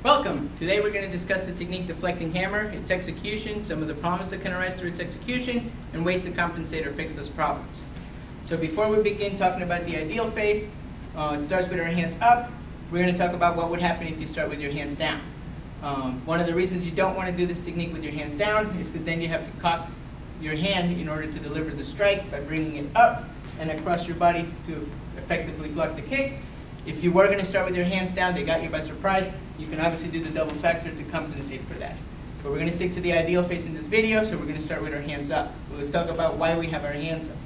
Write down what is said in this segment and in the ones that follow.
Welcome! Today we're going to discuss the technique Deflecting Hammer, its execution, some of the problems that can arise through its execution, and ways to compensate or fix those problems. So before we begin talking about the ideal phase, it starts with our hands up. We're going to talk about what would happen if you start with your hands down. One of the reasons you don't want to do this technique with your hands down is because then you have to cock your hand in order to deliver the strike by bringing it up and across your body to effectively block the kick. If you were going to start with your hands down, they got you by surprise, you can obviously do the double factor to compensate for that. But we're going to stick to the ideal phase in this video, so we're going to start with our hands up. So let's talk about why we have our hands up.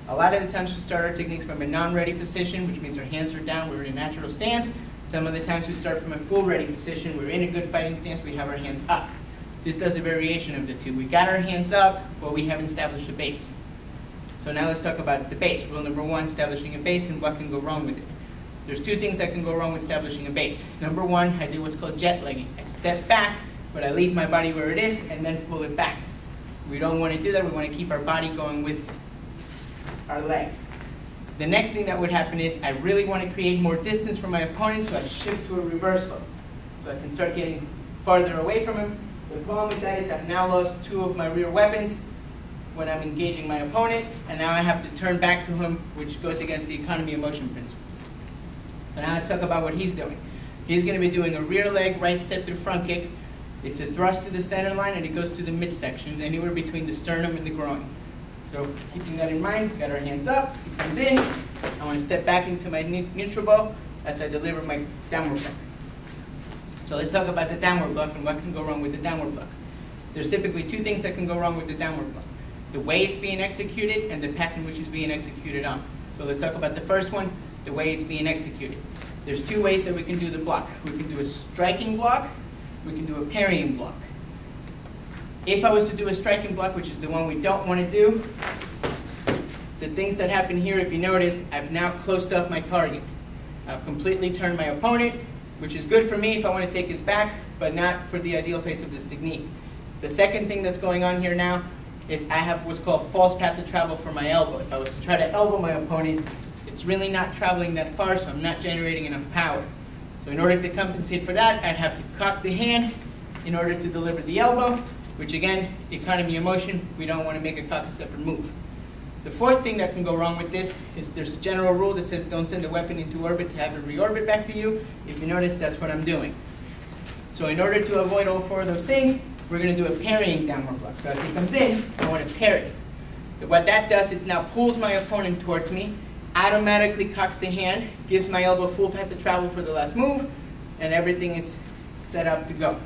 A lot of the times we start our techniques from a non-ready position, which means our hands are down, we're in a natural stance. Some of the times we start from a full ready position, we're in a good fighting stance, we have our hands up. This does a variation of the two. We got our hands up, but we haven't established a base. So now let's talk about the base. Rule number one, establishing a base and what can go wrong with it. There's two things that can go wrong with establishing a base. Number one, I do what's called jet legging. I step back, but I leave my body where it is and then pull it back. We don't want to do that. We want to keep our body going with our leg. The next thing that would happen is I really want to create more distance from my opponent, so I shift to a reversal. So I can start getting farther away from him. The problem with that is I've now lost two of my rear weapons when I'm engaging my opponent, and now I have to turn back to him, which goes against the economy of motion principle. So now let's talk about what he's doing. He's going to be doing a rear leg right step through front kick. It's a thrust to the center line and it goes to the midsection, anywhere between the sternum and the groin. So keeping that in mind, we got our hands up, he comes in. I want to step back into my neutral bow as I deliver my downward block. So let's talk about the downward block and what can go wrong with the downward block. There's typically two things that can go wrong with the downward block: the way it's being executed and the path in which it's being executed on. So let's talk about the first one, the way it's being executed. There's two ways that we can do the block. We can do a striking block, we can do a parrying block. If I was to do a striking block, which is the one we don't want to do, the things that happen here, if you notice, I've now closed off my target. I've completely turned my opponent, which is good for me if I want to take his back, but not for the ideal phase of this technique. The second thing that's going on here now is I have what's called false path to travel for my elbow. If I was to try to elbow my opponent, it's really not traveling that far, so I'm not generating enough power. So in order to compensate for that, I'd have to cock the hand in order to deliver the elbow, which again, economy of motion, we don't want to make a cock a separate move. The fourth thing that can go wrong with this is there's a general rule that says don't send the weapon into orbit to have it reorbit back to you. If you notice, that's what I'm doing. So in order to avoid all four of those things, we're going to do a parrying downward block. So as he comes in, I want to parry. What that does is now pulls my opponent towards me, automatically cocks the hand, gives my elbow full path to travel for the last move, and everything is set up to go.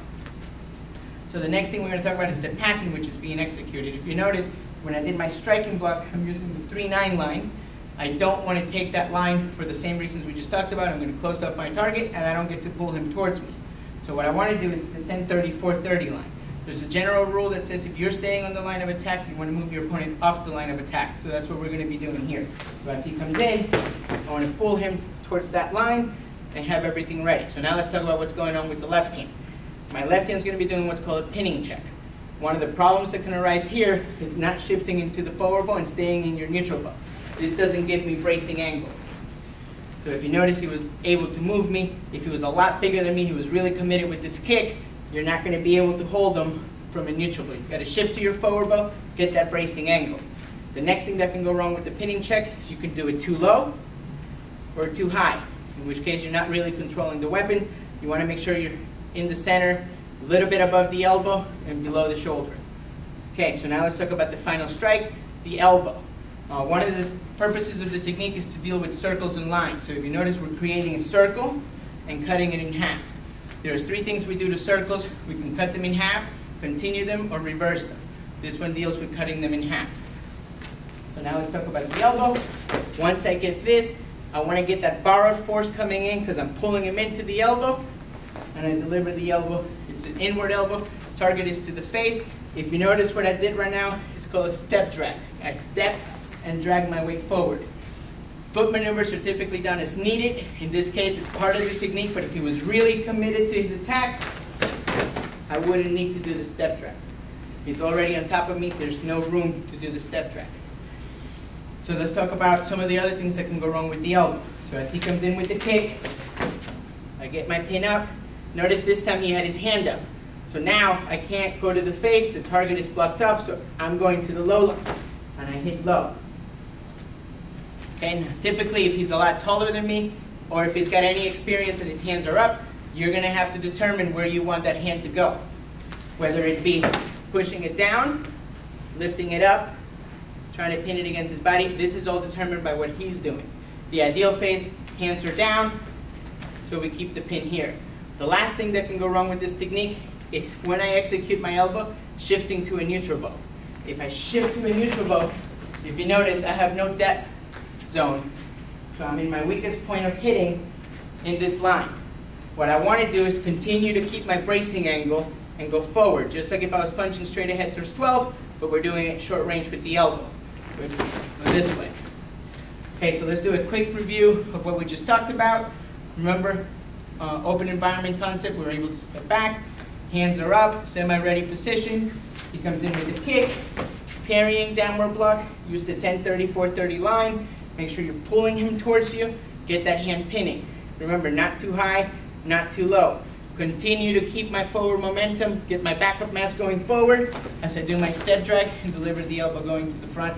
So the next thing we're going to talk about is the path in which it's being executed. If you notice, when I did my striking block, I'm using the 3-9 line. I don't want to take that line for the same reasons we just talked about. I'm going to close up my target, and I don't get to pull him towards me. So what I want to do is the 10-30, 4-30 line. There's a general rule that says if you're staying on the line of attack, you want to move your opponent off the line of attack. So that's what we're going to be doing here. So as he comes in, I want to pull him towards that line and have everything ready. So now let's talk about what's going on with the left hand. My left hand is going to be doing what's called a pinning check. One of the problems that can arise here is not shifting into the forward bow and staying in your neutral bow. This doesn't give me bracing angle. So if you notice, he was able to move me. If he was a lot bigger than me, he was really committed with this kick, you're not going to be able to hold them from a neutral bow. You've got to shift to your forward bow, get that bracing angle. The next thing that can go wrong with the pinning check is you can do it too low or too high, in which case you're not really controlling the weapon. You want to make sure you're in the center, a little bit above the elbow and below the shoulder. Okay, so now let's talk about the final strike, the elbow. One of the purposes of the technique is to deal with circles and lines. So if you notice, we're creating a circle and cutting it in half. There's three things we do to circles. We can cut them in half, continue them, or reverse them. This one deals with cutting them in half. So now let's talk about the elbow. Once I get this, I want to get that borrowed force coming in because I'm pulling him into the elbow, and I deliver the elbow. It's an inward elbow. Target is to the face. If you notice what I did right now, it's called a step drag. I step and drag my weight forward. Foot maneuvers are typically done as needed. In this case, it's part of the technique, but if he was really committed to his attack, I wouldn't need to do the step drag. He's already on top of me. There's no room to do the step drag. So let's talk about some of the other things that can go wrong with the elbow. So as he comes in with the kick, I get my pin up. Notice this time he had his hand up. So now I can't go to the face, the target is blocked off, so I'm going to the low line, and I hit low. And typically if he's a lot taller than me, or if he's got any experience and his hands are up, you're going to have to determine where you want that hand to go. Whether it be pushing it down, lifting it up, trying to pin it against his body. This is all determined by what he's doing. The ideal face, hands are down, so we keep the pin here. The last thing that can go wrong with this technique is when I execute my elbow, shifting to a neutral bow. If I shift to a neutral bow, if you notice, I have no depth zone. So I'm in my weakest point of hitting in this line. What I want to do is continue to keep my bracing angle and go forward, just like if I was punching straight ahead towards 12, but we're doing it short range with the elbow. Go this way. Okay, so let's do a quick review of what we just talked about. Remember, open environment concept, we're able to step back, hands are up, semi-ready position. He comes in with a kick, parrying downward block, use the 10-30, 4-30 line. Make sure you're pulling him towards you, get that hand pinning. Remember, not too high, not too low. Continue to keep my forward momentum, get my backup mass going forward as I do my step drag and deliver the elbow going to the front.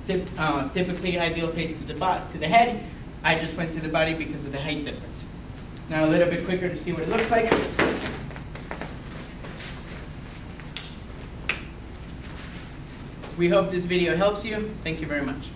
Typically ideal face to the head. I just went to the body because of the height difference. Now a little bit quicker to see what it looks like. We hope this video helps you. Thank you very much.